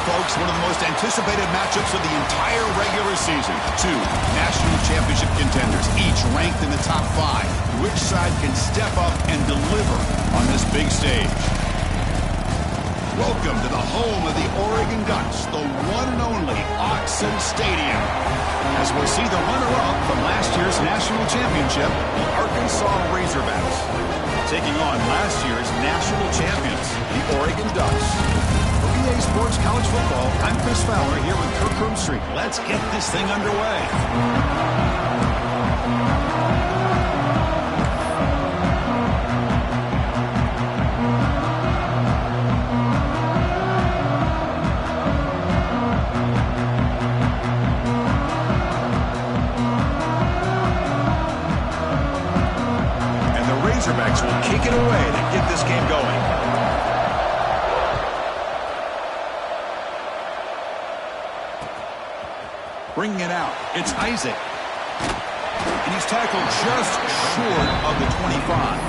folks, one of the most anticipated matchups of the entire regular season. Two national championship contenders, each ranked in the top 5. Which side can step up and deliver on this big stage? Welcome to the home of the Oregon Ducks, the one and only Autzen Stadium. As we'll see the runner-up from last year's national championship, the Arkansas Razorbacks, taking on last year's national champions, the Oregon Ducks. For EA Sports College Football, I'm Chris Fowler here with Kirk Herbstreit. Let's get this thing underway. Razorbacks will kick it away to get this game going. Bringing it out, it's Isaac. And he's tackled just short of the 25.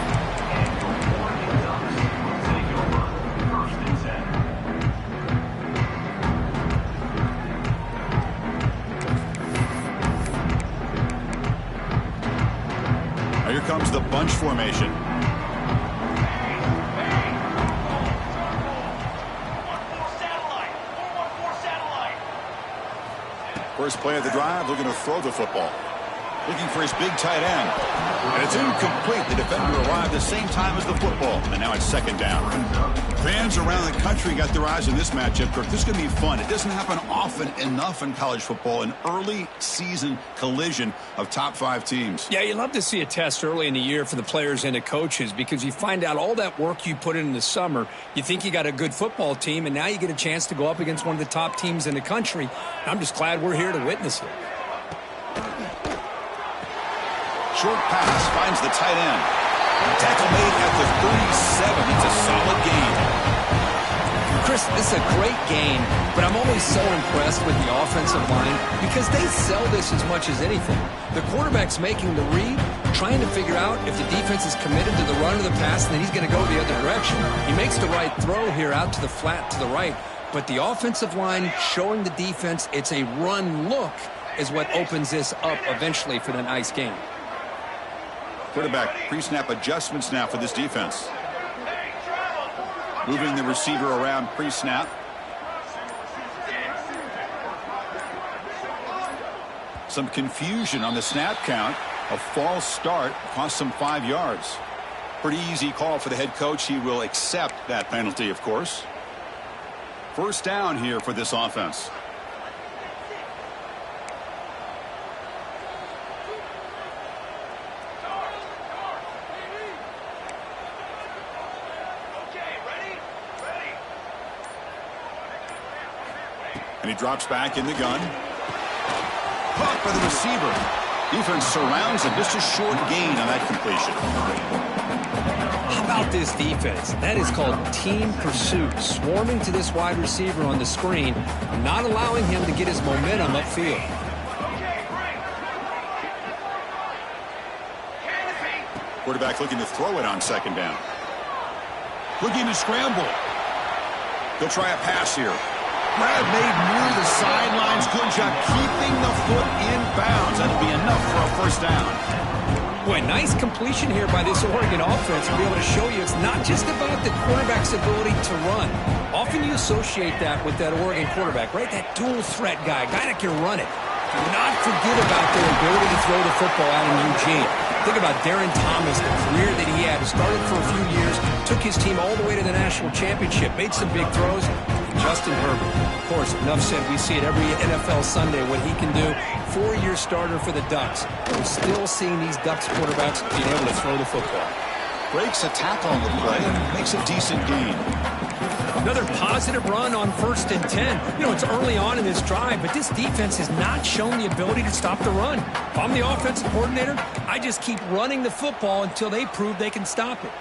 Here comes the bunch formation. First play of the drive, looking to throw the football. Looking for his big tight end. And it's incomplete. The defender arrived the same time as the football. And now it's second down. Fans around the country got their eyes on this matchup, Kirk. This is going to be fun. It doesn't happen often enough in college football, an early season collision of top 5 teams. Yeah, you love to see a test early in the year for the players and the coaches because you find out all that work you put in the summer. You think you got a good football team, and now you get a chance to go up against one of the top teams in the country. I'm just glad we're here to witness it. Short pass finds the tight end. Tackle made at the 37. It's a solid gain. Chris, this is a great game, but I'm always so impressed with the offensive line because they sell this as much as anything. The quarterback's making the read, trying to figure out if the defense is committed to the run or the pass, and then he's going to go the other direction. He makes the right throw here out to the flat to the right, but the offensive line showing the defense it's a run look is what opens this up eventually for the nice game. Quarterback pre-snap adjustments now for this defense. Moving the receiver around pre-snap. Some confusion on the snap count. A false start cost some 5 yards. Pretty easy call for the head coach. He will accept that penalty, of course. First down here for this offense. And he drops back in the gun. Caught by the receiver. Defense surrounds him. Just a short gain on that completion. How about this defense? That is called team pursuit. Swarming to this wide receiver on the screen, not allowing him to get his momentum upfield. Quarterback looking to throw it on second down. Looking to scramble. He'll try a pass here. Grab made near the sidelines. Good job keeping the foot in bounds. That'll be enough for a first down. Boy, nice completion here by this Oregon offense to be able to show you it's not just about the quarterback's ability to run. Often you associate that with that Oregon quarterback, right? That dual threat guy that can run it. Do not forget about their ability to throw the football out in Eugene. Think about Darren Thomas, the career that he had. He started for a few years, took his team all the way to the national championship, made some big throws. Justin Herbert, of course, enough said. We see it every NFL Sunday what he can do. 4-year starter for the Ducks. We're still seeing these Ducks quarterbacks being able to throw the football. Breaks a tackle on the play, makes a decent gain. Another positive run on 1st and 10. You know, it's early on in this drive, but this defense has not shown the ability to stop the run. If I'm the offensive coordinator, I just keep running the football until they prove they can stop it.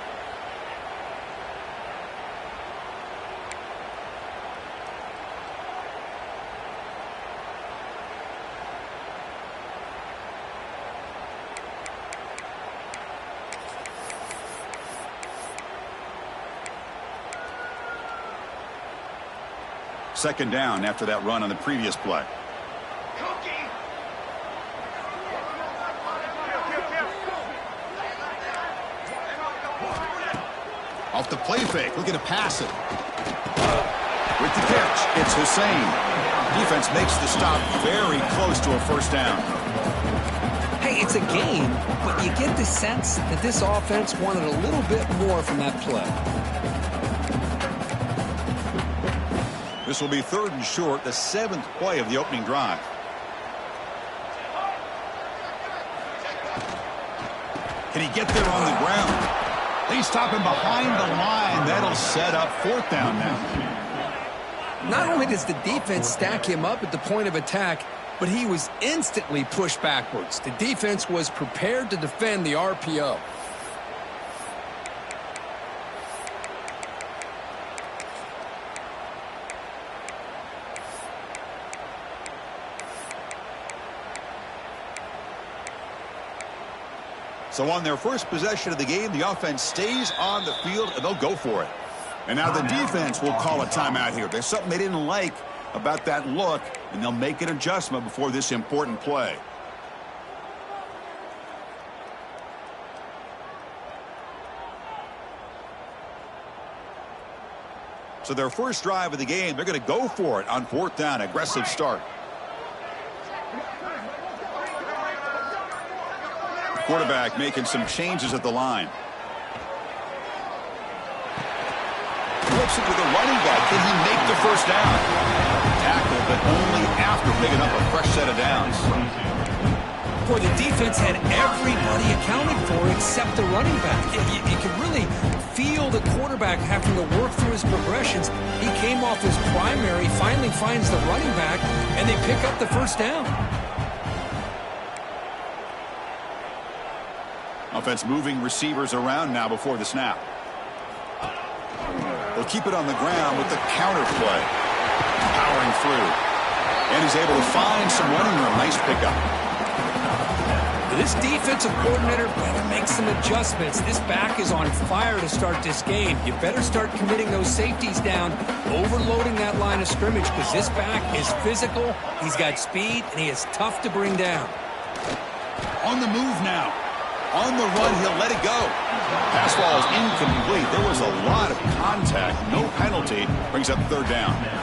Second down after that run on the previous play. Off the play fake, looking to pass it. With the catch, it's Hussein. Defense makes the stop very close to a first down. Hey, it's a game, but you get the sense that this offense wanted a little bit more from that play. This will be 3rd and short, the 7th play of the opening drive. Can he get there on the ground? They stop him behind the line. That'll set up 4th down now. Not only does the defense stack him up at the point of attack, but he was instantly pushed backwards. The defense was prepared to defend the RPO. So on their first possession of the game, the offense stays on the field, and they'll go for it. And now the defense will call a timeout here. There's something they didn't like about that look, and they'll make an adjustment before this important play. So their first drive of the game, they're going to go for it on 4th down. Aggressive start. Quarterback making some changes at the line. Flips it to the running back. Can he make the first down? Tackle, but only after picking up a fresh set of downs. Boy, the defense had everybody accounted for except the running back. You could really feel the quarterback having to work through his progressions. He came off his primary, finally finds the running back, and they pick up the first down. Offense moving receivers around now before the snap. They'll keep it on the ground with the counter play. Powering through. And he's able to find some running room. Nice pickup. This defensive coordinator better make some adjustments. This back is on fire to start this game. You better start committing those safeties down, overloading that line of scrimmage, because this back is physical, he's got speed, and he is tough to bring down. On the move now. On the run, he'll let it go. Pass ball is incomplete. There was a lot of contact. No penalty. Brings up 3rd down.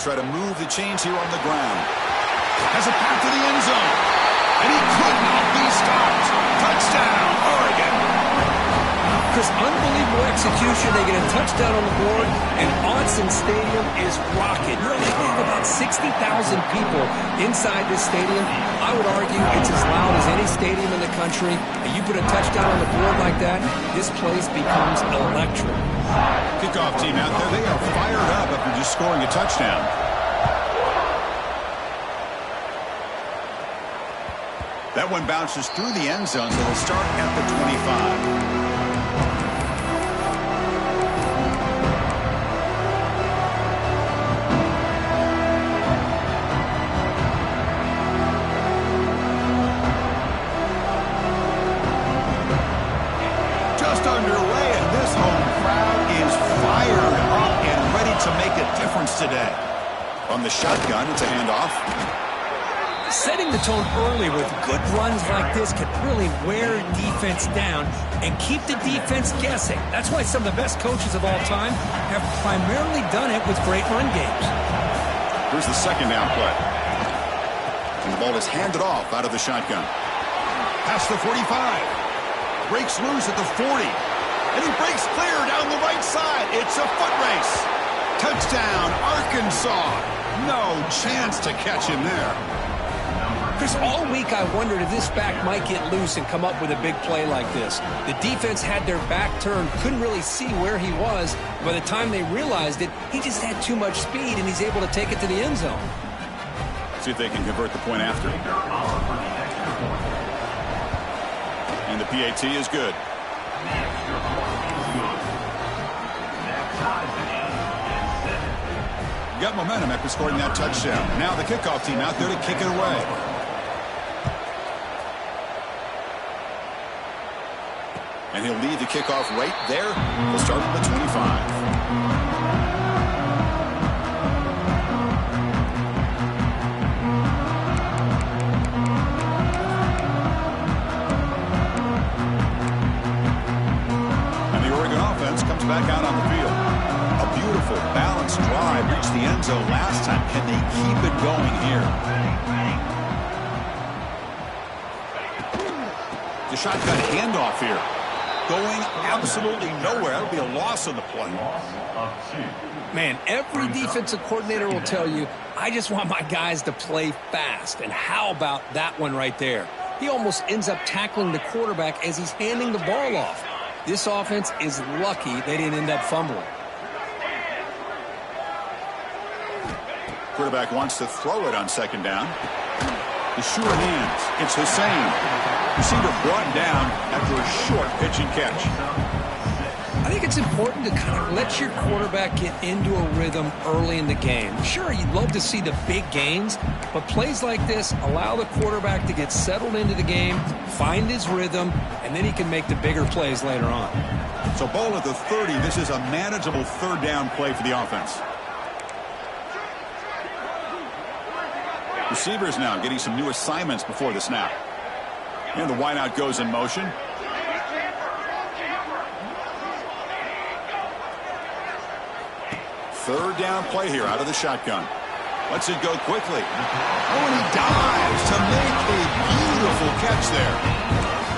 Try to move the chains here on the ground. Has a path to the end zone. And he could not be stopped. Touchdown, Oregon. Chris, unbelievable execution. They get a touchdown on the board, and Autzen Stadium is rocking. You know, they have about 60,000 people inside this stadium. I would argue it's as loud as any stadium in the country. And you put a touchdown on the board like that, this place becomes electric. Kickoff team out there, they are fired up after just scoring a touchdown. That one bounces through the end zone, so they'll start at the 25. Just underway, and this home crowd is fired up and ready to make a difference today. On the shotgun, it's a handoff. Setting the tone early with good runs like this can really wear defense down and keep the defense guessing. That's why some of the best coaches of all time have primarily done it with great run games. Here's the 2nd down play. And the ball is handed off out of the shotgun. Past the 45. Breaks loose at the 40. And he breaks clear down the right side. It's a foot race. Touchdown, Arkansas. No chance to catch him there. Chris, all week I wondered if this back might get loose and come up with a big play like this. The defense had their back turned, couldn't really see where he was. By the time they realized it, he just had too much speed, and he's able to take it to the end zone. See if they can convert the point after. And the PAT is good. Got momentum after scoring that touchdown. Now the kickoff team out there to kick it away. And he'll lead the kickoff right there. We'll start from the 25. Back out on the field. A beautiful, balanced drive reached the end zone last time. Can they keep it going here? The shotgun handoff here. Going absolutely nowhere. That'll be a loss on the play. Man, every defensive coordinator will tell you, I just want my guys to play fast. And how about that one right there? He almost ends up tackling the quarterback as he's handing the ball off. This offense is lucky they didn't end up fumbling. Quarterback wants to throw it on second down. The sure hands. It's Hussein. Receiver brought down after a short pitch and catch. I think it's important to kind of let your quarterback get into a rhythm early in the game. Sure, you'd love to see the big gains, but plays like this allow the quarterback to get settled into the game, find his rhythm, and then he can make the bigger plays later on. So ball at the 30. This is a manageable third down play for the offense. Receivers now getting some new assignments before the snap. And the wideout goes in motion. Third down play here out of the shotgun. Lets it go quickly. Oh, and he dives to make a beautiful catch there.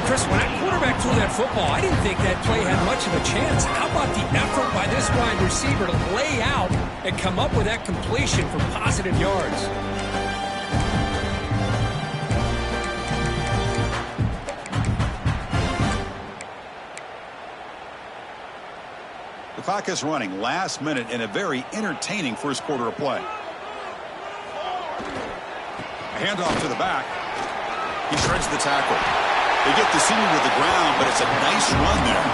Chris, when that quarterback threw that football, I didn't think that play had much of a chance. How about the effort by this wide receiver to lay out and come up with that completion for positive yards? The clock is running last minute in a very entertaining first quarter of play. A handoff to the back. He shreds the tackle. They get the senior to the ground, but it's a nice run there.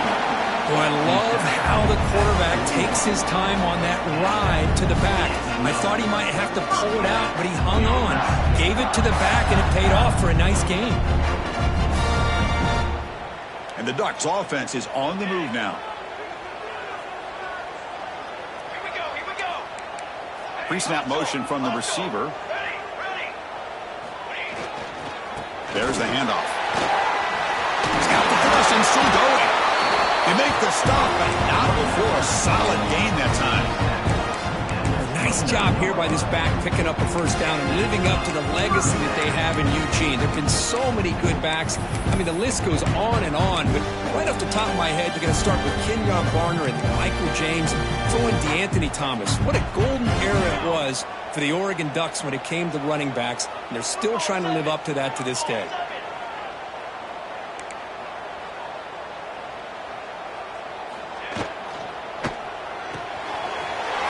Well, I love how the quarterback takes his time on that ride to the back. I thought he might have to pull it out, but he hung on. Gave it to the back, and it paid off for a nice gain. And the Ducks offense is on the move now. Pre-snap motion from the receiver. There's the handoff. He's got the thrust and still going. They make the stop, but not before a solid gain that time. Nice job here by this back picking up a first down and living up to the legacy that they have in Eugene. There have been so many good backs. I mean, the list goes on, but right off the top of my head, you're going to start with Kenyon Barner and Michael James, throw in DeAnthony Thomas. What a golden era it was for the Oregon Ducks when it came to running backs, and they're still trying to live up to that to this day.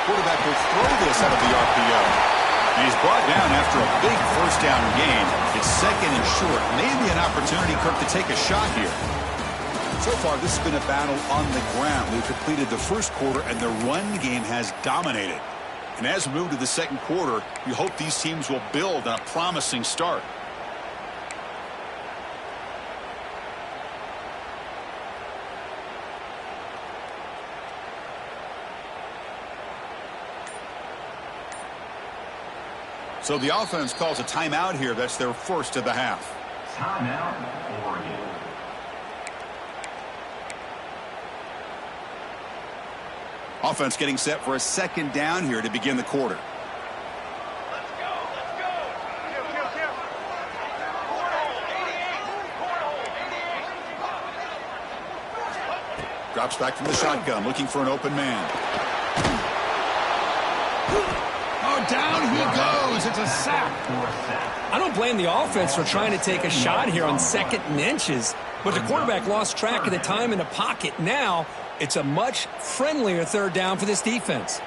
Quarterback will throw this out of the RPO. And he's brought down after a big first down gain. It's second and short. Maybe an opportunity, Kirk, to take a shot here. So far, this has been a battle on the ground. We've completed the first quarter, and the run game has dominated. And as we move to the second quarter, we hope these teams will build on a promising start. So the offense calls a timeout here. That's their first of the half. Timeout, Oregon. Offense getting set for a second down here to begin the quarter. Let's go. Drops back from the shotgun, looking for an open man. Oh, down he goes. It's a sack. I don't blame the offense for trying to take a shot here on second and inches, but the quarterback lost track of the time in the pocket. Now it's a much friendlier third down for this defense.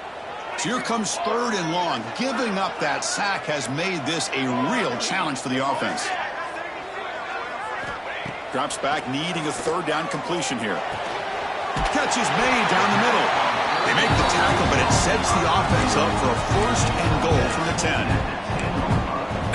So here comes third and long. Giving up that sack has made this a real challenge for the offense. Drops back, needing a third down completion here. Catch is made down the middle. They make the tackle, but it sets the offense up for a first and goal from the 10.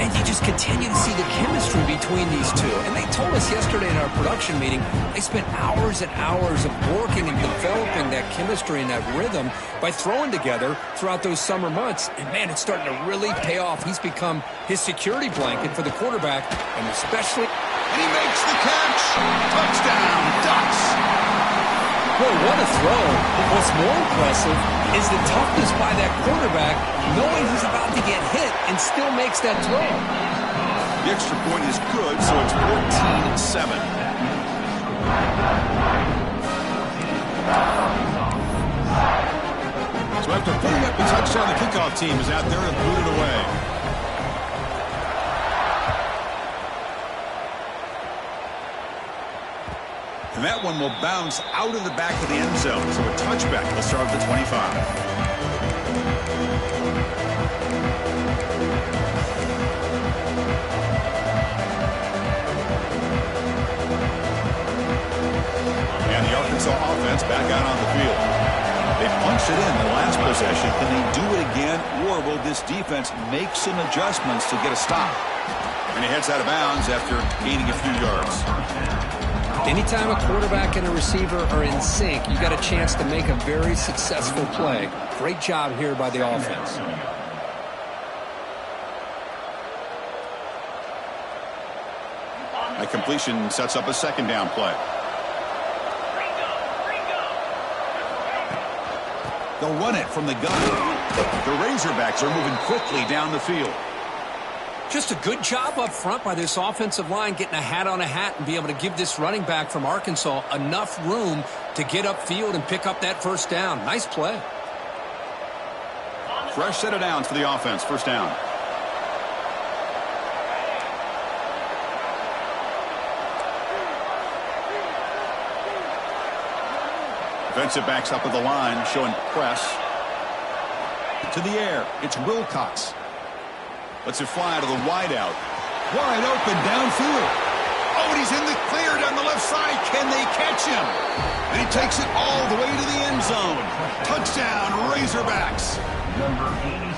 And you just continue to see the chemistry between these two. And they told us yesterday in our production meeting, they spent hours and hours of working and developing that chemistry and that rhythm by throwing together throughout those summer months. And, man, it's starting to really pay off. He's become his security blanket for the quarterback, and especially... And he makes the catch. Touchdown, Ducks. Well, what a throw. But what's more impressive is the toughness by that quarterback, knowing he's about to get hit and still makes that throw. The extra point is good, so it's 14-7. So after putting up the touchdown, the kickoff team is out there to boot it away. And that one will bounce out of the back of the end zone. So a touchback will start at the 25. And the Arkansas offense back out on the field. They punched it in the last possession. Can they do it again, or will this defense make some adjustments to get a stop? And he heads out of bounds after gaining a few yards. Anytime a quarterback and a receiver are in sync, you got a chance to make a very successful play. Great job here by the offense. A completion sets up a second down play. They'll run it from the gun. The Razorbacks are moving quickly down the field. Just a good job up front by this offensive line, getting a hat on a hat and be able to give this running back from Arkansas enough room to get upfield and pick up that first down. Nice play. Fresh set of downs for the offense. First down. Defensive backs up at the line, showing press. To the air, it's Wilcox. Lets it fly to the wideout. Wide open downfield. Oh, and he's in the clear down the left side. Can they catch him? And he takes it all the way to the end zone. Touchdown, Razorbacks.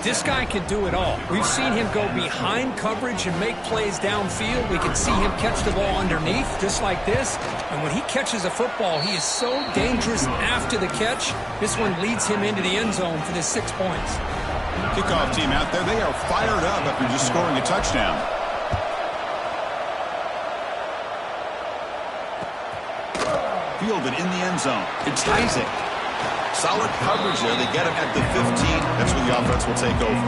This guy can do it all. We've seen him go behind coverage and make plays downfield. We can see him catch the ball underneath, just like this. And when he catches a football, he is so dangerous after the catch. This one leads him into the end zone for the 6 points. Kickoff team out there, they are fired up after just scoring a touchdown. Fielded in the end zone. It's Isaac. Solid coverage there. They get him at the 15. That's where the offense will take over.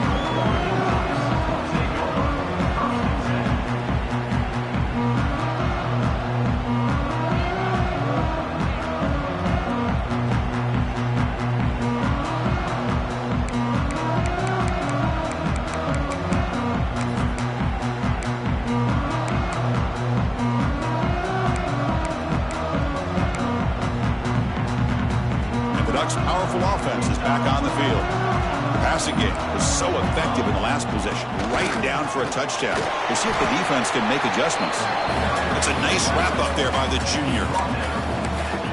Powerful offense is back on the field. The passing game was so effective in the last possession, right down for a touchdown. We'll see if the defense can make adjustments. It's a nice wrap up there by the junior.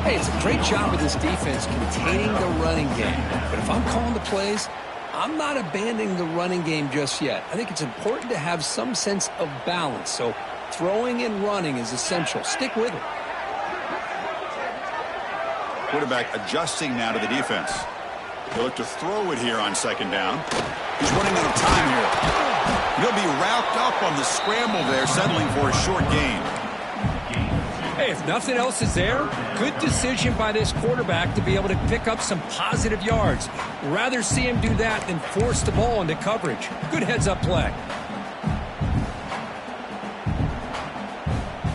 Hey, it's a great job of this defense containing the running game. But if I'm calling the plays, I'm not abandoning the running game just yet. I think it's important to have some sense of balance. So throwing and running is essential. Stick with it. Quarterback adjusting now to the defense. He'll look to throw it here on second down. He's running out of time here. He'll be wrapped up on the scramble there, settling for a short gain. Hey, if nothing else is there, good decision by this quarterback to be able to pick up some positive yards. Rather see him do that than force the ball into coverage. Good heads-up play.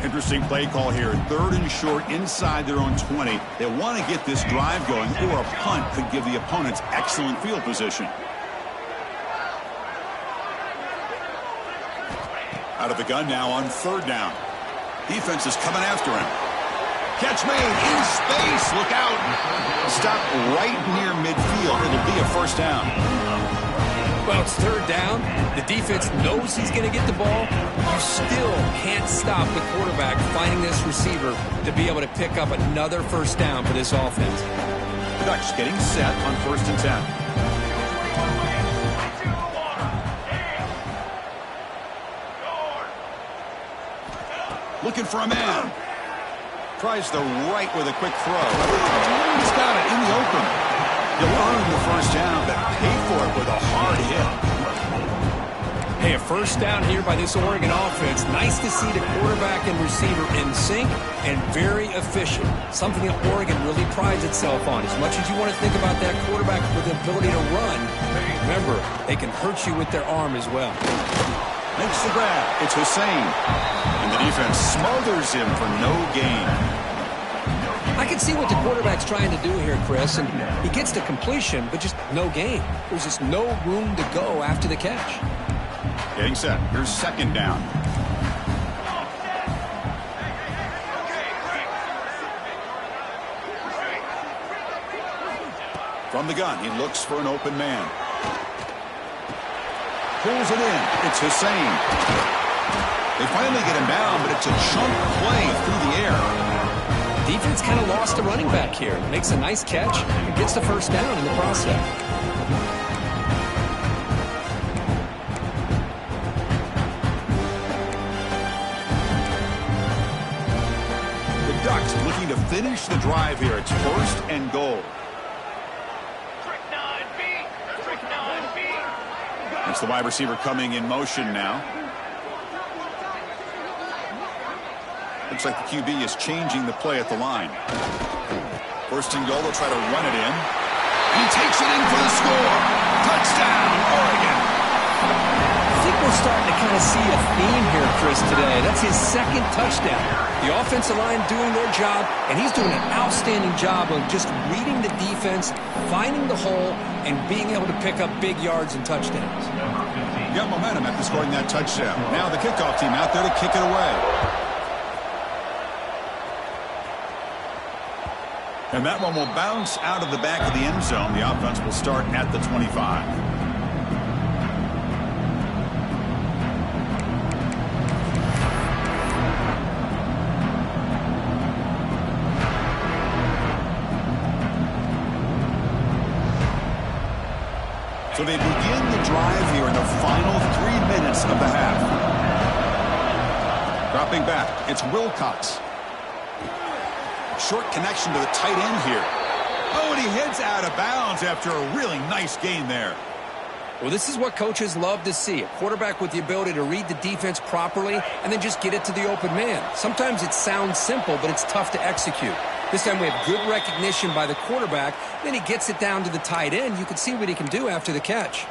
Interesting play call here. Third and short inside their own 20. They want to get this drive going, or a punt could give the opponents excellent field position. Out of the gun now on third down. Defense is coming after him. Catch made in space. Look out. Stop right near midfield. It'll be a first down. Well, it's third down. The defense knows he's going to get the ball. You still can't stop the quarterback finding this receiver to be able to pick up another first down for this offense. The Ducks getting set on 1st and 10. Looking for a man. Tries the right with a quick throw. He's got it in the open. He'll earn the first down, but pay for it with a hard hit. Hey, a first down here by this Oregon offense. Nice to see the quarterback and receiver in sync and very efficient. Something that Oregon really prides itself on. As much as you want to think about that quarterback with the ability to run, remember, they can hurt you with their arm as well. Makes the grab. It's Hussein. And the defense smothers him for no gain. I can see what the quarterback's trying to do here, Chris, and he gets the completion, but just no gain. There's just no room to go after the catch. Getting set. Here's 2nd down. From the gun, he looks for an open man. Pulls it in. It's Hussein. They finally get him down, but it's a chunk play through the air. Defense kind of lost the running back here. Makes a nice catch and gets the first down in the process. The Ducks looking to finish the drive here. It's 1st and goal. It's the wide receiver coming in motion now. Looks like the QB is changing the play at the line. 1st and goal, they'll try to run it in. He takes it in for the score. Touchdown, Oregon. I think we're starting to kind of see a theme here, Chris, today. That's his 2nd touchdown. The offensive line doing their job, and he's doing an outstanding job of just reading the defense, finding the hole, and being able to pick up big yards and touchdowns. Got momentum after scoring that touchdown. Now the kickoff team out there to kick it away. And that one will bounce out of the back of the end zone. The offense will start at the 25. So they begin the drive here in the final 3 minutes of the half. Dropping back, it's Wilcox. Short connection to the tight end here. Oh, and he heads out of bounds after a really nice gain there. Well, this is what coaches love to see. A quarterback with the ability to read the defense properly and then just get it to the open man. Sometimes it sounds simple, but it's tough to execute. This time we have good recognition by the quarterback. Then he gets it down to the tight end. You can see what he can do after the catch.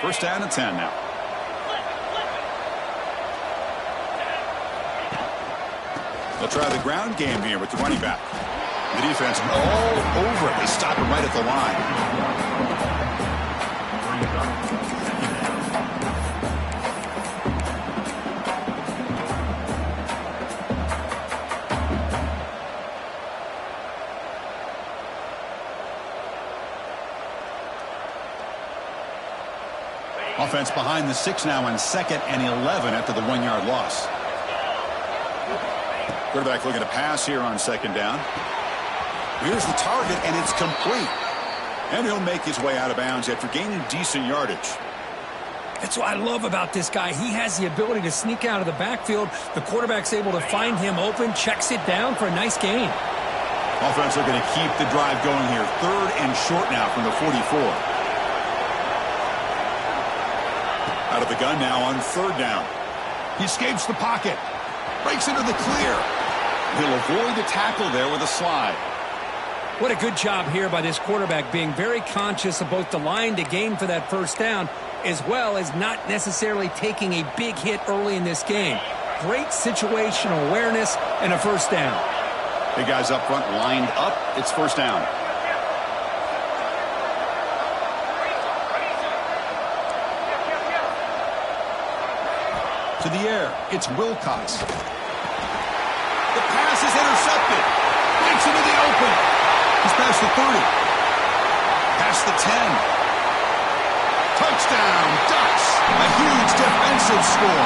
First down and 10 now. They'll try the ground game here with the running back. The defense all over it. They stop him right at the line. Offense behind the 6 now on 2nd and 11 after the 1-yard loss. Quarterback looking to pass here on 2nd down. Here's the target, and it's complete. And he'll make his way out of bounds after gaining decent yardage. That's what I love about this guy. He has the ability to sneak out of the backfield. The quarterback's able to find him open, checks it down for a nice gain. Offense looking to keep the drive going here. 3rd and short now from the 44. Out of the gun now on 3rd down. He escapes the pocket. Breaks into the clear. He'll avoid the tackle there with a slide. What a good job here by this quarterback, being very conscious of both the line to gain for that first down, as well as not necessarily taking a big hit early in this game. Great situational awareness and a first down. Big guys up front lined up. It's first down. To the air, it's Wilcox. The pass is intercepted. Breaks into the open. He's past the 30. Past the 10. Touchdown, Ducks. A huge defensive score.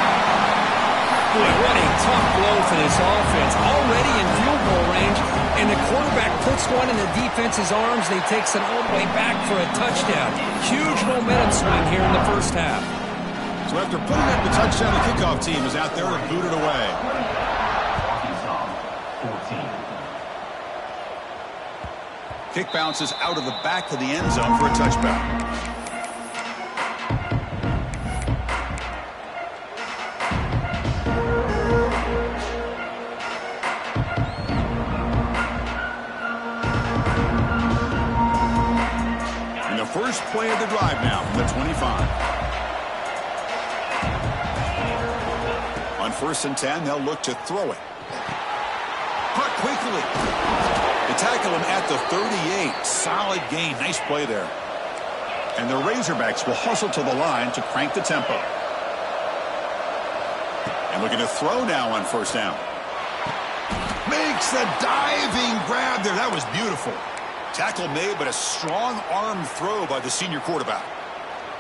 Boy, what a tough blow for this offense. Already in field goal range, and the quarterback puts one in the defense's arms, and he takes it all the way back for a touchdown. Huge momentum swing here in the first half. So after putting up the touchdown, the kickoff team is out there to boot it away. Arkansas, 14. Kick bounces out of the back of the end zone for a touchback. And the first play of the drive now from the 25. On 1st and 10, they'll look to throw it. Caught quickly. They tackle him at the 38. Solid gain. Nice play there. And the Razorbacks will hustle to the line to crank the tempo. And looking to throw now on 1st down. Makes a diving grab there. That was beautiful. Tackle made, but a strong arm throw by the senior quarterback.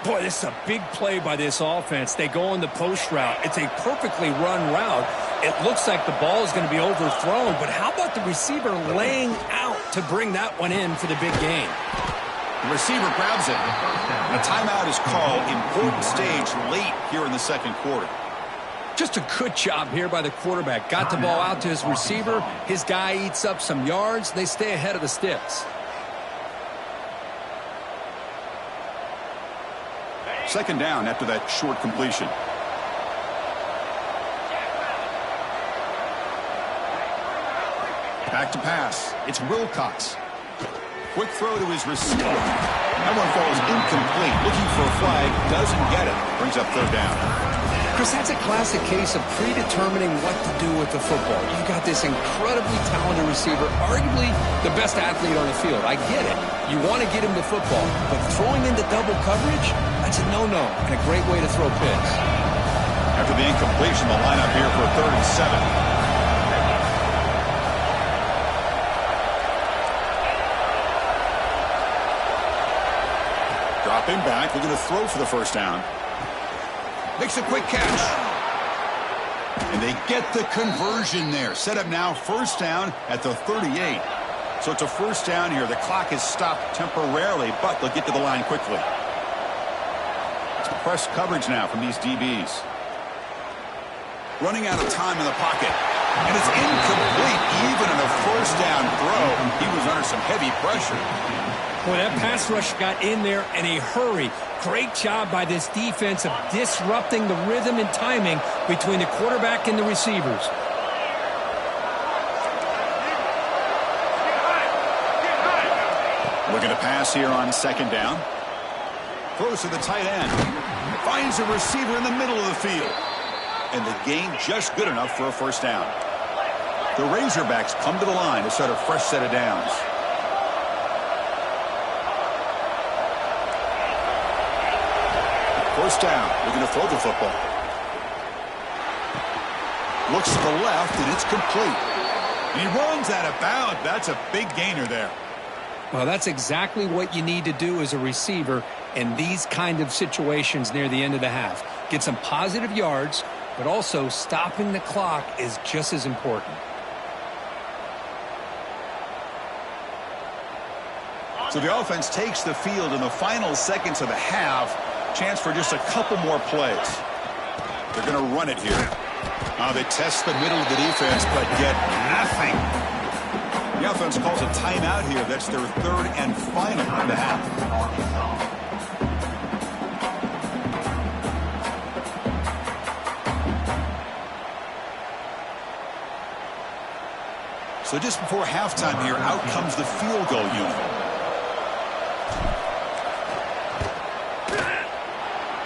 Boy, this is a big play by this offense. They go on the post route. It's a perfectly run route. It looks like the ball is going to be overthrown, but how about the receiver laying out to bring that one in for the big gain? The receiver grabs it. A timeout is called. Important stage late here in the second quarter. Just a good job here by the quarterback. Got the ball out to his receiver. His guy eats up some yards. They stay ahead of the sticks. Second down after that short completion. Back to pass. It's Wilcox. Quick throw to his receiver. That one falls incomplete. Looking for a flag. Doesn't get it. Brings up 3rd down. Chris, that's a classic case of predetermining what to do with the football. You've got this incredibly talented receiver, arguably the best athlete on the field. I get it. You want to get him the football, but throwing into double coverage, that's a no-no and a great way to throw picks. After the incompletion, the lineup here for 3rd and 7. Dropping back, looking to throw for the 1st down. Makes a quick catch. And they get the conversion there. Set up now 1st down at the 38. So it's a 1st down here. The clock is stopped temporarily, but they'll get to the line quickly. It's press coverage now from these DBs. Running out of time in the pocket. And it's incomplete. Even in a 1st down throw, he was under some heavy pressure. Boy, that pass rush got in there in a hurry. Great job by this defense of disrupting the rhythm and timing between the quarterback and the receivers. Looking to pass here on 2nd down. Throws to the tight end. Finds a receiver in the middle of the field. And the gain just good enough for a 1st down. The Razorbacks come to the line to start a fresh set of downs. First down, looking to throw the football. Looks to the left, and it's complete. And he runs out of bounds. That's a big gainer there. Well, that's exactly what you need to do as a receiver in these kind of situations near the end of the half. Get some positive yards, but also stopping the clock is just as important. So the offense takes the field in the final seconds of the half. Chance for just a couple more plays. They're going to run it here. They test the middle of the defense, but get nothing. The offense calls a timeout here. That's their 3rd and final of the half. So just before halftime here, out comes the field goal unit.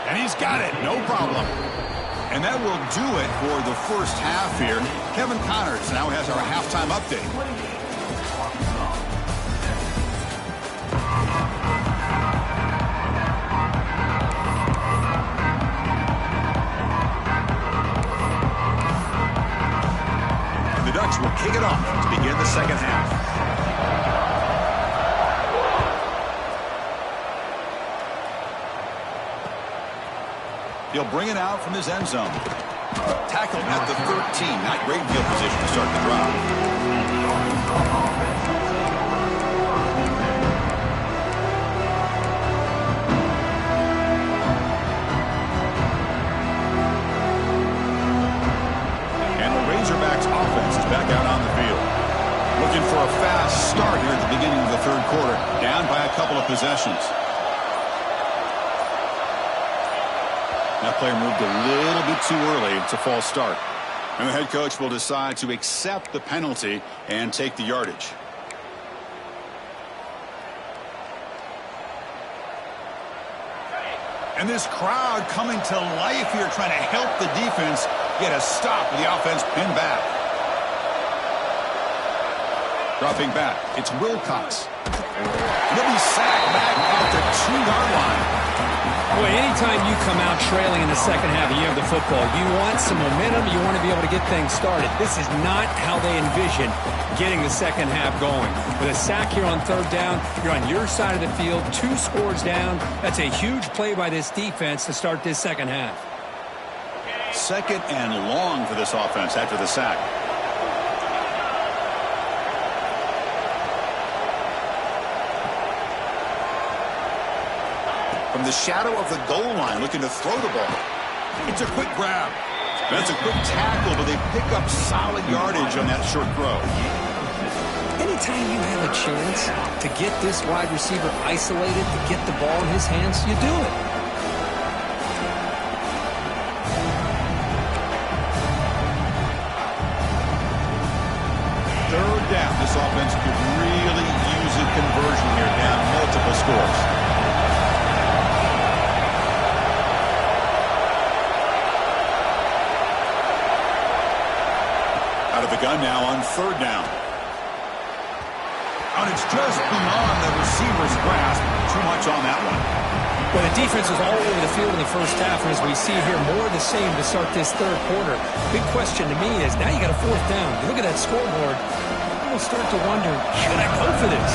And he's got it, no problem. And that will do it for the 1st half here. Kevin Connors now has our halftime update. He'll bring it out from his end zone. Tackled at the 13. Not great field position to start the drive. And the Razorbacks offense is back out on the field. Looking for a fast start here at the beginning of the third quarter. Down by a couple of possessions. That player moved a little bit too early. It's a false start. And the head coach will decide to accept the penalty and take the yardage. And this crowd coming to life here, trying to help the defense get a stop with the offense pinned back. Dropping back, it's Wilcox. He'll be sacked back at the 2-yard line. Boy, anytime you come out trailing in the second half and you have the football, you want some momentum, you want to be able to get things started. This is not how they envision getting the second half going. With a sack here on third down, you're on your side of the field, 2 scores down. That's a huge play by this defense to start this second half. Second and long for this offense after the sack. From the shadow of the goal line, looking to throw the ball. It's a quick grab. That's a quick tackle, but they pick up solid yardage on that short throw. Anytime you have a chance to get this wide receiver isolated, to get the ball in his hands, you do it. Third down. This offense could really use a conversion here, down multiple scores. Out of the gun now on third down. And it's just beyond the receiver's grasp. Too much on that one. Well, the defense was all over the field in the first half, and as we see here, more of the same to start this third quarter. Big question to me is, now you got a fourth down. You look at that scoreboard, you'll start to wonder, should I go for this?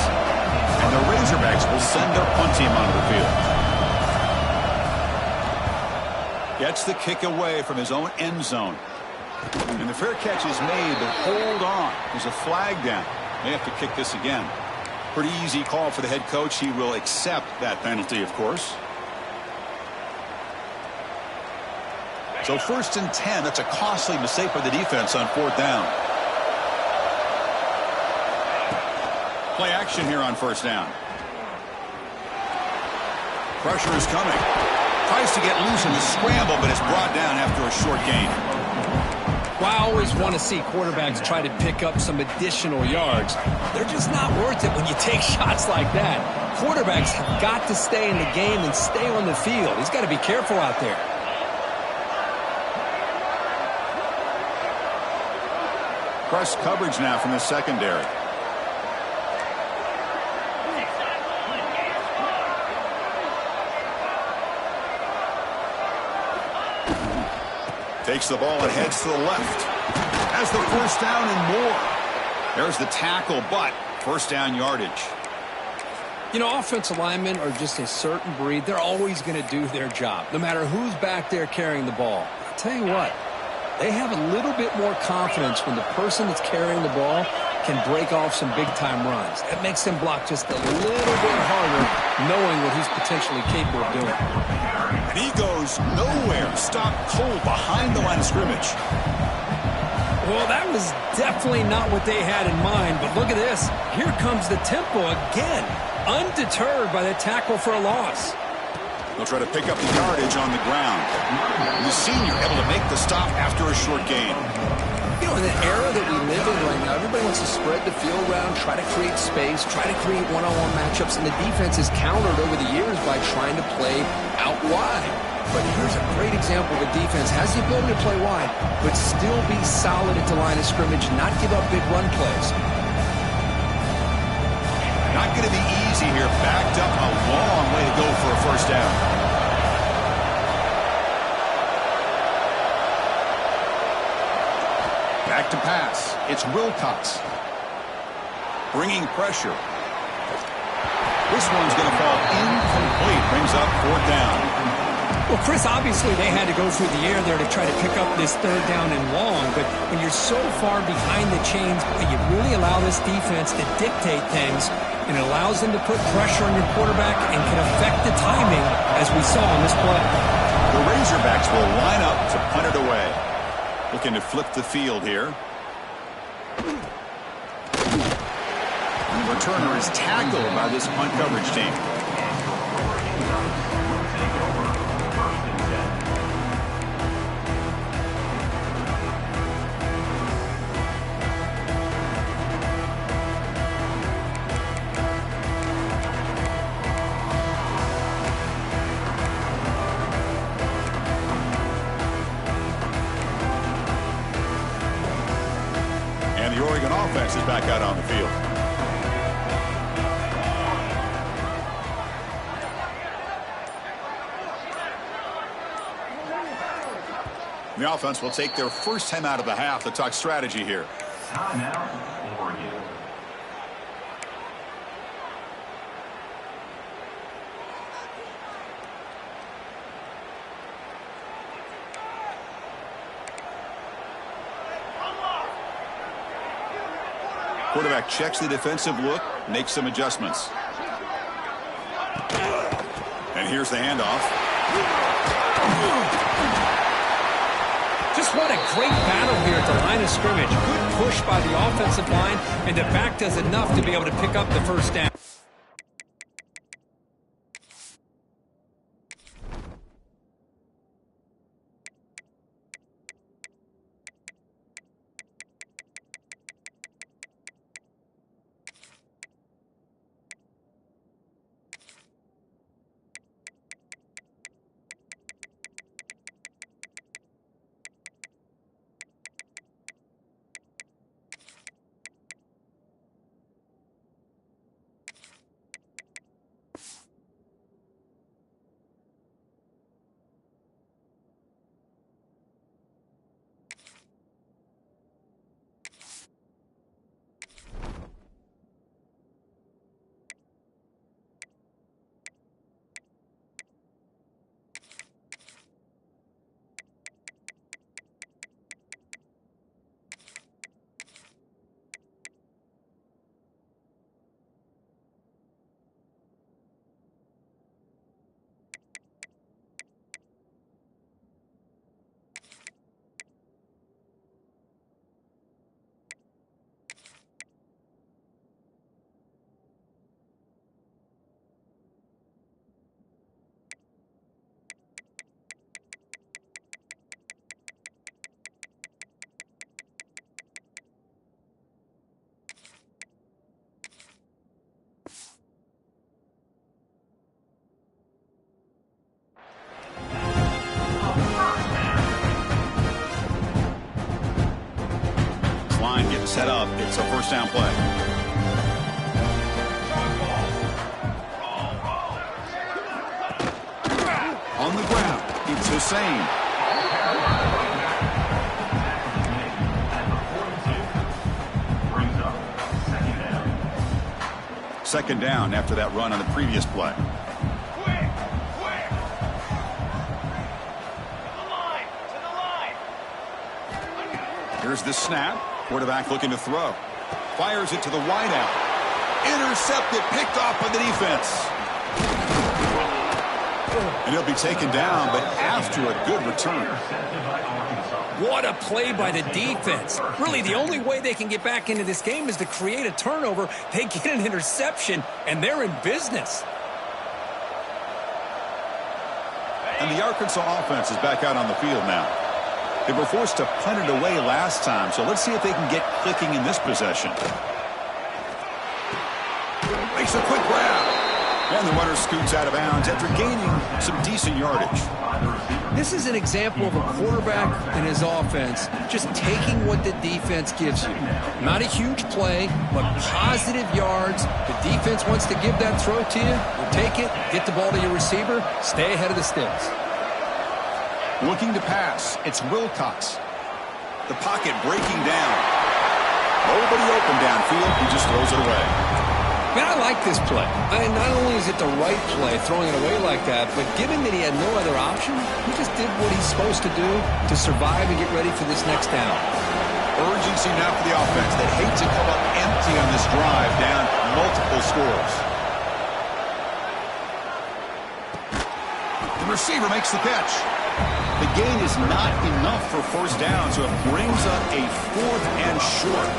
And the Razorbacks will send their punt team onto the field. Gets the kick away from his own end zone. And the fair catch is made, but hold on. There's a flag down. They have to kick this again. Pretty easy call for the head coach. He will accept that penalty, of course. So 1st and 10. That's a costly mistake by the defense on fourth down. Play action here on first down. Pressure is coming. Tries to get loose in the scramble, but it's brought down after a short gain. Well, I always want to see quarterbacks try to pick up some additional yards. They're just not worth it when you take shots like that. Quarterbacks have got to stay in the game and stay on the field. He's got to be careful out there. Press coverage now from the secondary. Takes the ball and heads to the left. Has the first down and more. There's the tackle, but first down yardage. You know, offensive linemen are just a certain breed. They're always going to do their job, no matter who's back there carrying the ball. I'll tell you what, they have a little bit more confidence when the person that's carrying the ball can break off some big-time runs. That makes them block just a little bit harder, knowing what he's potentially capable of doing. And he goes nowhere. Stopped cold behind the line of scrimmage. Well, that was definitely not what they had in mind, but look at this. Here comes the tempo again, undeterred by the tackle for a loss. They'll try to pick up the yardage on the ground. And the senior able to make the stop after a short gain. You know, in the era that we live in right now, everybody wants to spread the field around, try to create space, try to create one-on-one matchups, and the defense has countered over the years by trying to play out wide. But here's a great example of a defense has the ability to play wide, but still be solid at the line of scrimmage, not give up big run plays. Not going to be easy here. Backed up a long way to go for a first down. Back to pass. It's Wilcox. Bringing pressure. This one's going to fall incomplete. Brings up fourth down. Well, Chris, obviously they had to go through the air there to try to pick up this third down and long, but when you're so far behind the chains, you really allow this defense to dictate things, and it allows them to put pressure on your quarterback and can affect the timing, as we saw in this play. The Razorbacks will line up to punt it away. Looking to flip the field here. And the returner is tackled by this punt coverage team. And the Oregon offense is back out on the field. The offense will take their first time out of the half to talk strategy here. Timeout, Oregon. Quarterback checks the defensive look, makes some adjustments. And here's the handoff. Just what a great battle here at the line of scrimmage. Good push by the offensive line, and the back does enough to be able to pick up the first down. Line getting set up. It's a first down play. On the ground, it's Hussein. Brings up second down. Second down after that run on the previous play. Here's the snap. Quarterback looking to throw. Fires it to the wideout. Intercepted, picked off by the defense. And he'll be taken down, but after a good return. What a play by the defense. Really, the only way they can get back into this game is to create a turnover. They get an interception, and they're in business. And the Arkansas offense is back out on the field now. They were forced to punt it away last time, so let's see if they can get clicking in this possession. Makes a quick grab. And the runner scoots out of bounds after gaining some decent yardage. This is an example of a quarterback and his offense just taking what the defense gives you. Not a huge play, but positive yards. The defense wants to give that throw to you. You take it, get the ball to your receiver, stay ahead of the sticks. Looking to pass, it's Wilcox. The pocket breaking down. Nobody open downfield, he just throws it away. Man, I like this play. Not only is it the right play, throwing it away like that, but given that he had no other option, he just did what he's supposed to do to survive and get ready for this next down. Urgency now for the offense. They'd hate to come up empty on this drive, down multiple scores. The receiver makes the catch. The gain is not enough for first down, so it brings up a 4th and short.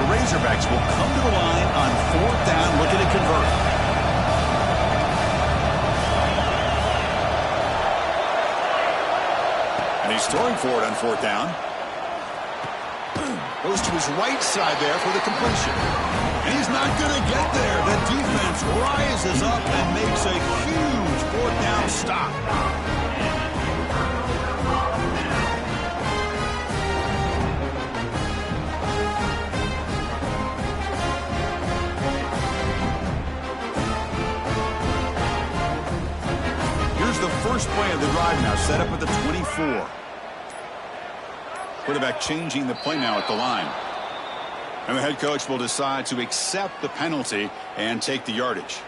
Razorbacks will come to the line on 4th down, looking to convert. And he's throwing for it on 4th down. Goes to his right side there for the completion. And he's not going to get there. The defense rises up and makes a huge 4th down stop. The first play of the drive now, set up at the 24. Quarterback changing the play now at the line. And the head coach will decide to accept the penalty and take the yardage.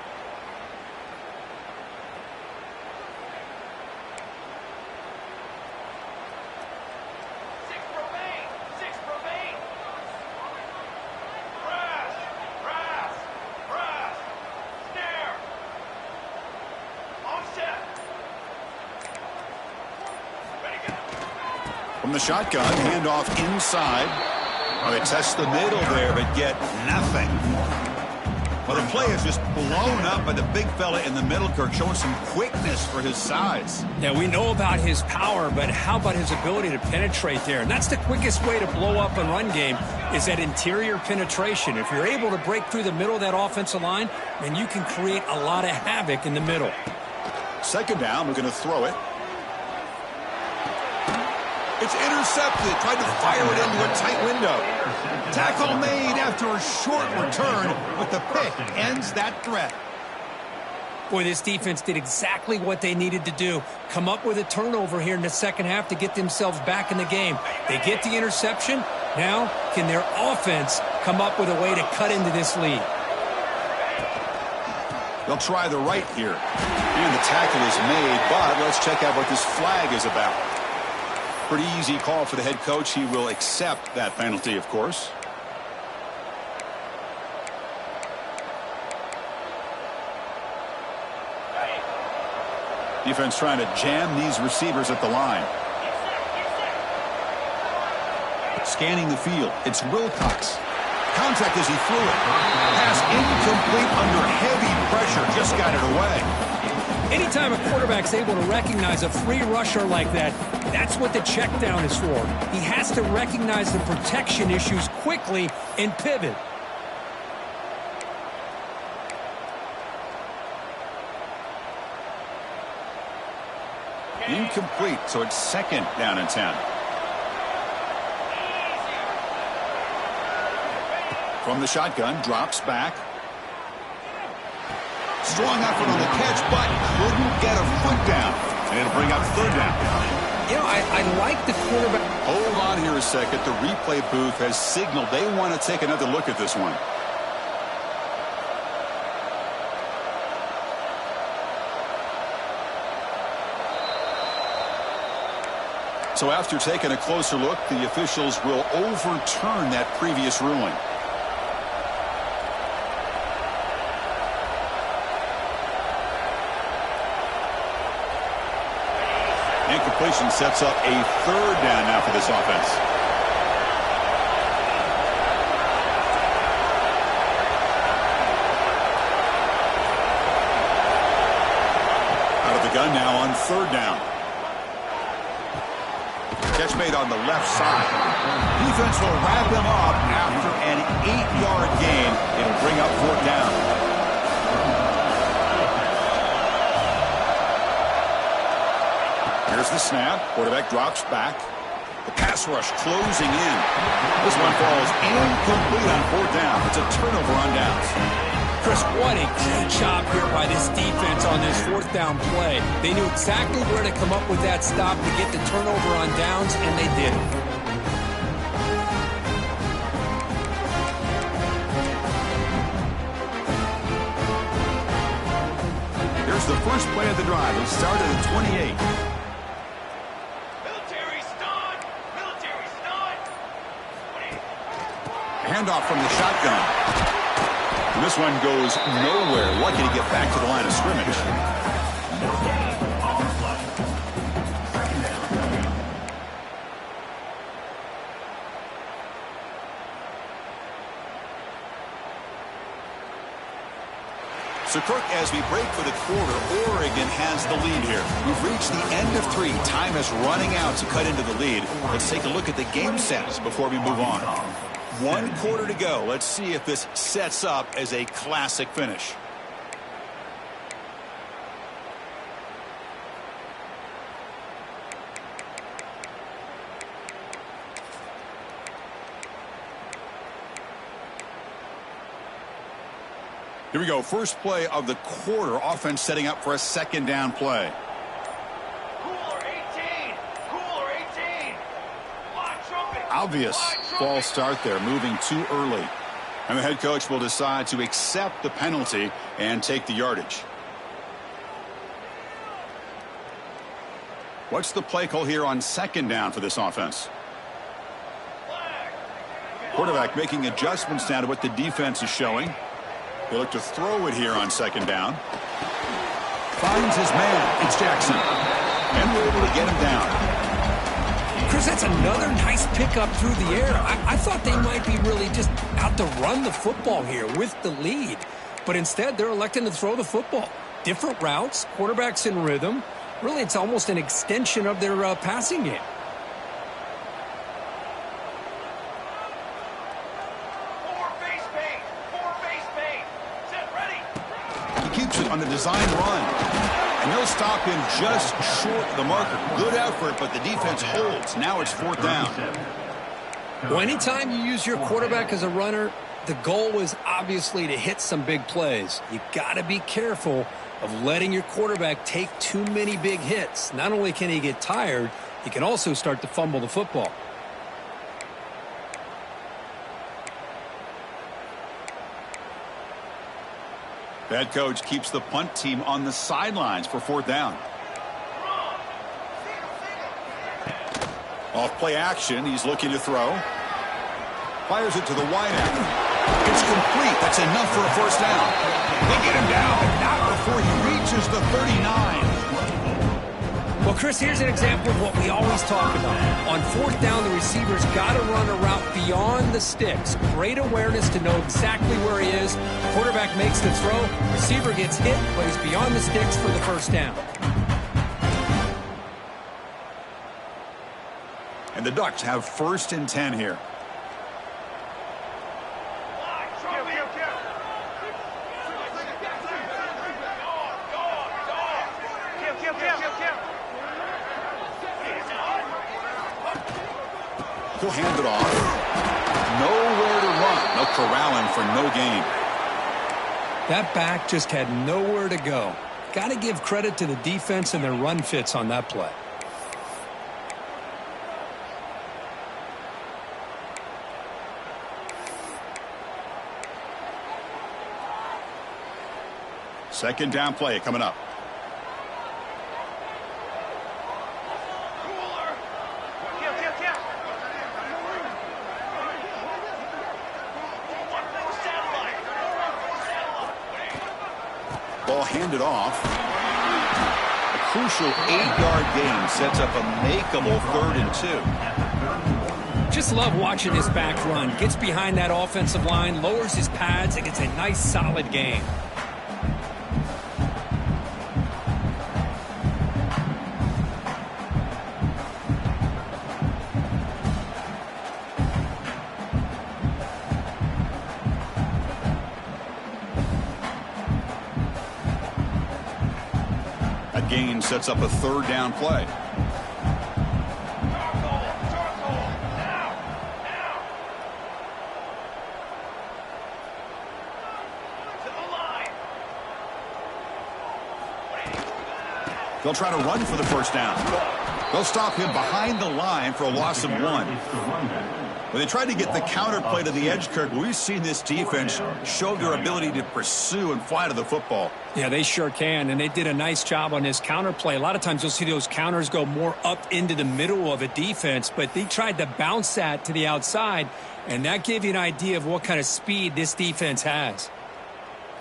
From the shotgun, handoff inside. Well, they test the middle there, but get nothing. Well, the play is just blown up by the big fella in the middle, Kirk, showing some quickness for his size. Yeah, we know about his power, but how about his ability to penetrate there? And that's the quickest way to blow up a run game, is that interior penetration. If you're able to break through the middle of that offensive line, then you can create a lot of havoc in the middle. 2nd down, we're going to throw it. It's intercepted, tried to fire it into a tight window. Tackle made after a short return, but the pick ends that threat. Boy, this defense did exactly what they needed to do. Come up with a turnover here in the second half to get themselves back in the game. They get the interception. Now, can their offense come up with a way to cut into this lead? They'll try the right here. And the tackle is made, but let's check out what this flag is about. Pretty easy call for the head coach. He will accept that penalty, of course. Defense trying to jam these receivers at the line. Scanning the field. It's Wilcox. Contact as he threw it. Pass incomplete under heavy pressure. Just got it away. Anytime a quarterback's able to recognize a free rusher like that, that's what the check down is for. He has to recognize the protection issues quickly and pivot. Incomplete, so it's 2nd down and 10. From the shotgun, drops back. Strong effort on the catch, but couldn't get a foot down. And it'll bring up 3rd down. You know, I like the quarterback. Hold on here a second. The replay booth has signaled they want to take another look at this one. So after taking a closer look, the officials will overturn that previous ruling. Incompletion sets up a 3rd down now for this offense. Out of the gun now on 3rd down. Catch made on the left side. Defense will wrap him up after an 8-yard gain. It'll bring up 4th down. Here's the snap. Quarterback drops back. The pass rush closing in. This one falls incomplete on 4th down. It's a turnover on downs. Chris, what a great job here by this defense on this fourth down play. They knew exactly where to come up with that stop to get the turnover on downs, and they did it. Here's the first play of the drive. It started at 28. Military stun! Military stun! Handoff from the shotgun. And this one goes nowhere. Lucky to get back to the line of scrimmage. So, Kirk, as we break for the quarter, Oregon has the lead here. We've reached the end of 3. Time is running out to cut into the lead. Let's take a look at the game stats before we move on. 1 quarter to go. Let's see if this sets up as a classic finish. Here we go. First play of the quarter. Offense setting up for a second down play. Cooler 18! Cooler 18! Wide trumpet! Obvious false start there, moving too early. And the head coach will decide to accept the penalty and take the yardage. What's the play call here on second down for this offense? Quarterback making adjustments now to what the defense is showing. They look to throw it here on second down. Finds his man. It's Jackson. And we're able to get him down. Chris, that's another nice pickup through the air. I thought they might be really just out to run the football here with the lead. But instead, they're electing to throw the football. Different routes, quarterbacks in rhythm. Really, it's almost an extension of their passing game. Keeps it on the design run. And they'll stop him just short of the marker. Good effort, but the defense holds. Now it's fourth down. Well, anytime you use your quarterback as a runner, the goal is obviously to hit some big plays. You got to be careful of letting your quarterback take too many big hits. Not only can he get tired, he can also start to fumble the football. The head coach keeps the punt team on the sidelines for fourth down. Off play action, he's looking to throw. Fires it to the wideout. It's complete. That's enough for a first down. They get him down, but not before he reaches the 39. Well, Chris, here's an example of what we always talk about. On fourth down, the receiver's got to run a route beyond the sticks. Great awareness to know exactly where he is. Quarterback makes the throw. Receiver gets hit, but he's beyond the sticks for the first down. And the Ducks have first and 10 here. He'll hand it off. Nowhere to run. They'll corral him for no gain. That back just had nowhere to go. Got to give credit to the defense and their run fits on that play. Second down play coming up. Ball handed off. A crucial 8-yard gain sets up a makeable 3rd and 2. Just love watching this back run. Gets behind that offensive line, lowers his pads, and gets a nice solid gain. Gain sets up a 3rd down play. To the line. They'll try to run for the first down. They'll stop him behind the line for a loss of 1. When they tried to get the counter play to the edge, Kirk, we've seen this defense show their ability to pursue and fly to the football. Yeah, they sure can, and they did a nice job on this counter play. A lot of times you'll see those counters go more up into the middle of a defense, but they tried to bounce that to the outside, and that gave you an idea of what kind of speed this defense has.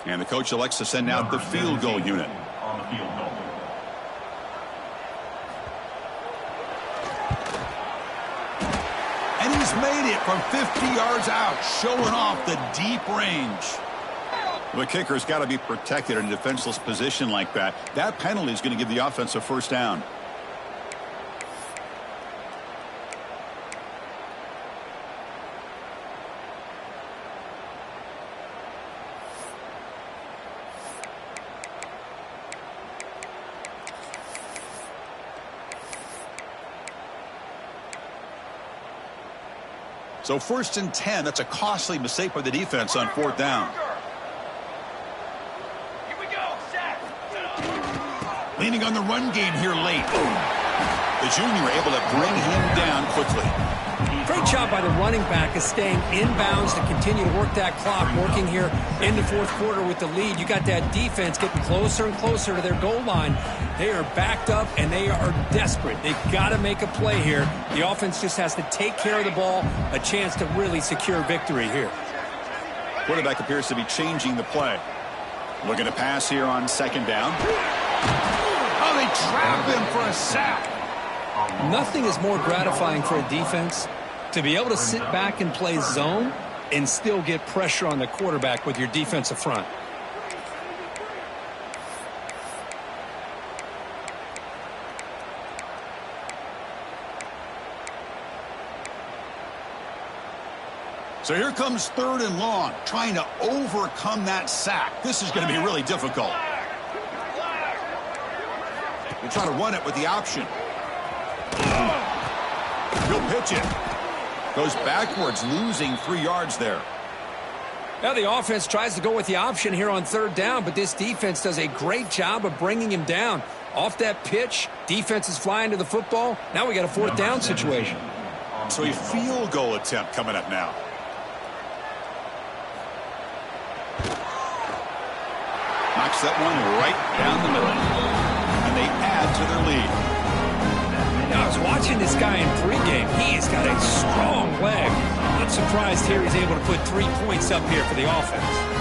And the coach elects to send out the field goal unit. On the field goal. And he's made it from 50 yards out, showing off the deep range. The kicker's got to be protected in a defenseless position like that. That penalty is going to give the offense a first down. So 1st and 10, that's a costly mistake by the defense on 4th down. Here we go, sack. Leaning on the run game here late. The junior able to bring him down quickly. Great job by the running back of staying inbounds to continue to work that clock, working here in the 4th quarter with the lead. You got that defense getting closer and closer to their goal line. They are backed up, and they are desperate. They've got to make a play here. The offense just has to take care of the ball, a chance to really secure victory here. Quarterback appears to be changing the play. Looking to pass here on 2nd down. Oh, they trap him for a sack. Nothing is more gratifying for a defense to be able to sit back and play zone and still get pressure on the quarterback with your defensive front. So here comes 3rd and long, trying to overcome that sack. This is going to be really difficult. They try to run it with the option. He'll pitch it. Goes backwards, losing 3 yards there. Now the offense tries to go with the option here on 3rd down, but this defense does a great job of bringing him down. Off that pitch, defense is flying to the football. Now we got a 4th down situation. So a field goal attempt coming up now. Knocks that one right down the middle. And they add to their lead. Now, I was watching this guy in pregame. He's got a strong leg. Not surprised here he's able to put 3 points up here for the offense.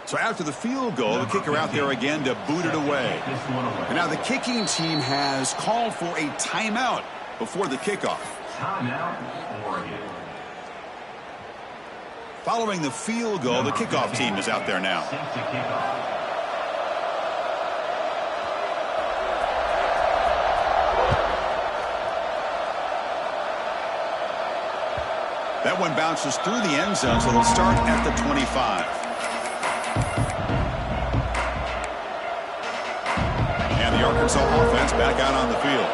So after the field goal, the kicker out there again to boot it away. And now the kicking team has called for a timeout before the kickoff. Timeout, Oregon. Following the field goal, the kickoff team is out there now. Set to kickoff. That one bounces through the end zone, so they'll start at the 25. And the Arkansas offense back out on the field.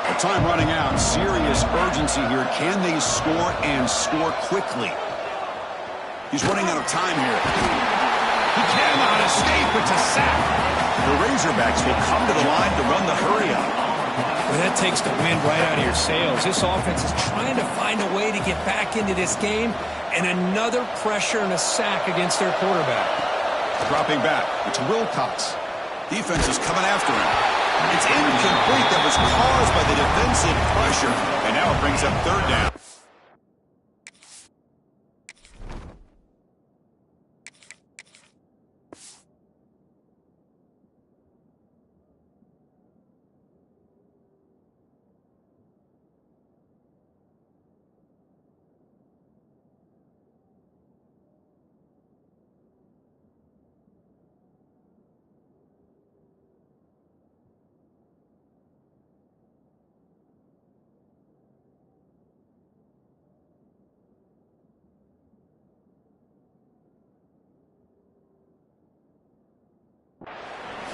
The time running out. Serious urgency here. Can they score and score quickly? He's running out of time here. He cannot escape. It's a sack. The Razorbacks will come to the line to run the hurry up. Well, that takes the wind right out of your sails. This offense is trying to find a way to get back into this game, and another pressure and a sack against their quarterback. Dropping back. It's Wilcox. Defense is coming after him. It's incomplete. That was caused by the defensive pressure, and now it brings up 3rd down.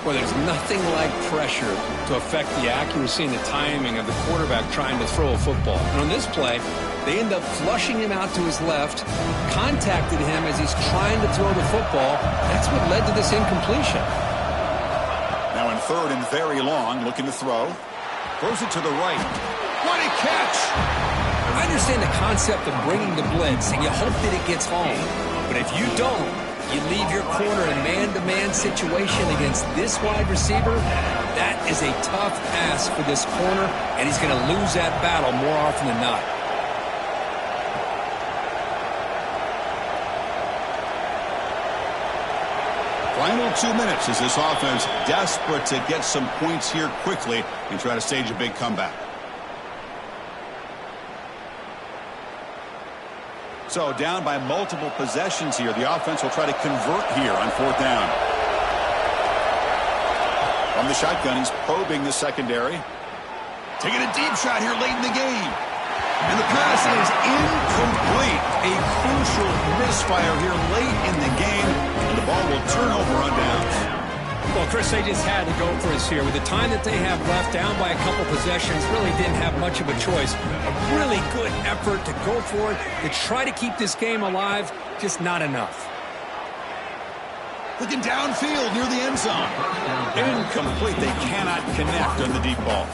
Well, there's nothing like pressure to affect the accuracy and the timing of the quarterback trying to throw a football. And on this play, they end up flushing him out to his left, contacted him as he's trying to throw the football. That's what led to this incompletion. Now in third and very long, looking to throw. Throws it to the right. What a catch! I understand the concept of bringing the blitz, and you hope that it gets home. But if you don't, you leave your corner in man-to-man situation against this wide receiver. That is a tough ask for this corner, and he's going to lose that battle more often than not. Final 2 minutes as this offense desperate to get some points here quickly and try to stage a big comeback. So down by multiple possessions here. The offense will try to convert here on fourth down. From the shotgun, he's probing the secondary. Taking a deep shot here late in the game. And the pass is incomplete. A crucial misfire here late in the game. And the ball will turn over on downs. Well, Chris, they just had to go for us here. With the time that they have left, down by a couple possessions, really didn't have much of a choice. A really good effort to go for it, to try to keep this game alive, just not enough. Looking downfield near the end zone. Incomplete. They cannot connect on the deep ball.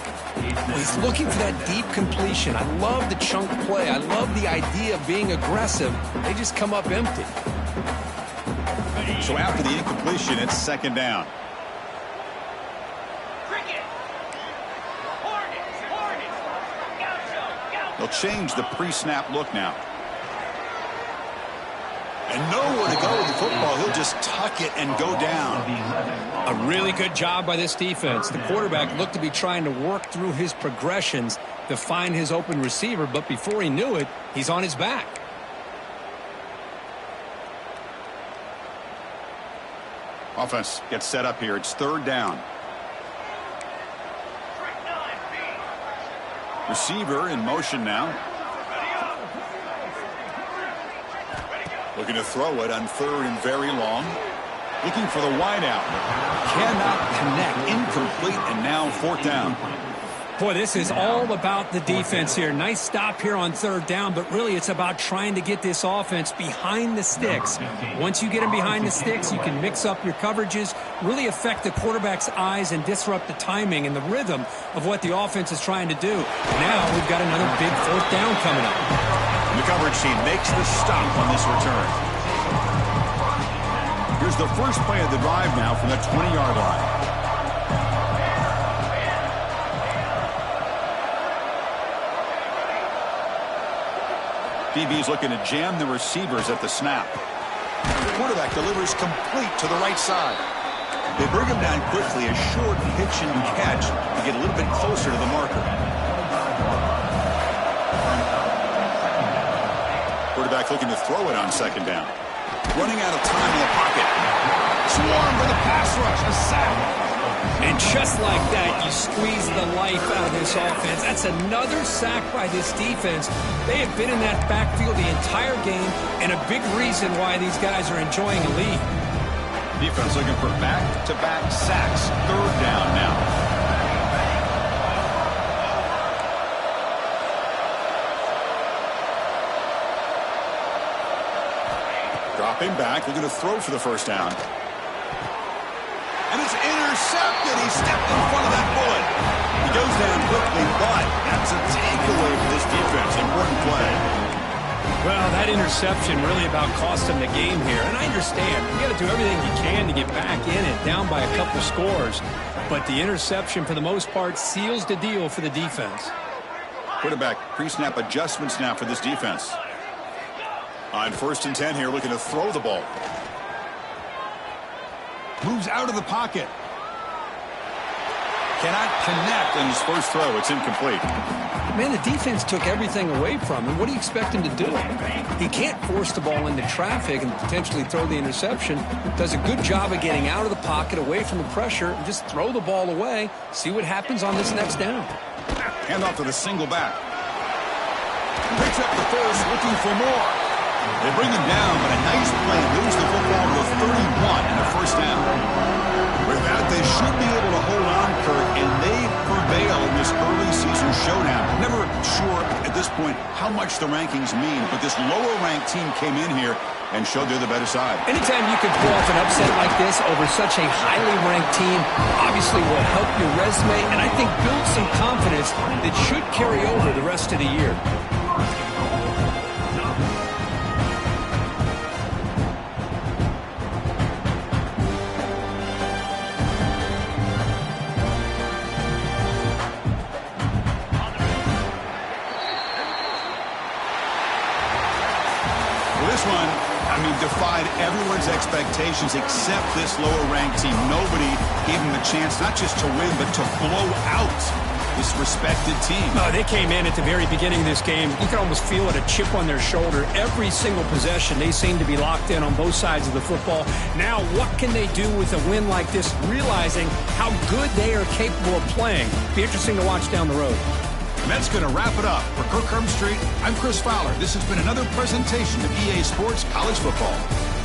He's looking for that deep completion. I love the chunk play. I love the idea of being aggressive. They just come up empty. So after the incompletion, it's second down. They'll change the pre-snap look now. And nowhere to go with the football. He'll just tuck it and go down. A really good job by this defense. The quarterback looked to be trying to work through his progressions to find his open receiver, but before he knew it, he's on his back. Offense gets set up here. It's third down. Receiver in motion now. Looking to throw it on third and very long. Looking for the wideout. Cannot connect. Incomplete, and now fourth down. Boy, this is all about the defense here. Nice stop here on third down, but really it's about trying to get this offense behind the sticks. Once you get them behind the sticks, you can mix up your coverages, really affect the quarterback's eyes and disrupt the timing and the rhythm of what the offense is trying to do. Now we've got another big fourth down coming up. And the coverage team makes the stop on this return. Here's the first play of the drive now from the 20-yard line. DB's looking to jam the receivers at the snap. The quarterback delivers complete to the right side. They bring him down quickly, a short pitch and catch to get a little bit closer to the marker. Quarterback looking to throw it on second down. Running out of time in the pocket. Swarm for the pass rush, a sack. And just like that, you squeeze the life out of this offense. That's another sack by this defense. They have been in that backfield the entire game, and a big reason why these guys are enjoying a lead. Defense looking for back-to-back sacks. Third down now. Dropping back, looking to throw for the first down. And it's intercepted. He stepped in front of that bullet. He goes down quickly, but that's a takeaway for this defense. Important play. Well, that interception really about cost them the game here. And I understand. You got to do everything you can to get back in it, down by a couple scores. But the interception, for the most part, seals the deal for the defense. Quarterback pre-snap adjustments now for this defense. On 1st and 10 here, looking to throw the ball. Moves out of the pocket. Cannot connect on his first throw. It's incomplete. Man, the defense took everything away from him. What do you expect him to do? He can't force the ball into traffic and potentially throw the interception. Does a good job of getting out of the pocket, away from the pressure, and just throw the ball away. See what happens on this next down. Hand off to the single back. Picks up the first, looking for more. They bring him down, but a nice play moves the football to the 31 and a first down. With that, they should be able to hold on, Kurt, and they prevail in this early season showdown. Never sure at this point how much the rankings mean, but this lower-ranked team came in here and showed they're the better side. Anytime you can pull off an upset like this over such a highly ranked team, obviously will help your resume and I think build some confidence that should carry over the rest of the year. This one, defied everyone's expectations except this lower-ranked team. Nobody gave them a chance not just to win, but to blow out this respected team. Oh, they came in at the very beginning of this game. You could almost feel it, a chip on their shoulder. Every single possession, they seem to be locked in on both sides of the football. Now, what can they do with a win like this, realizing how good they are capable of playing? Be interesting to watch down the road. And that's going to wrap it up. For Kirk Herbstreit, I'm Chris Fowler. This has been another presentation of EA Sports College Football.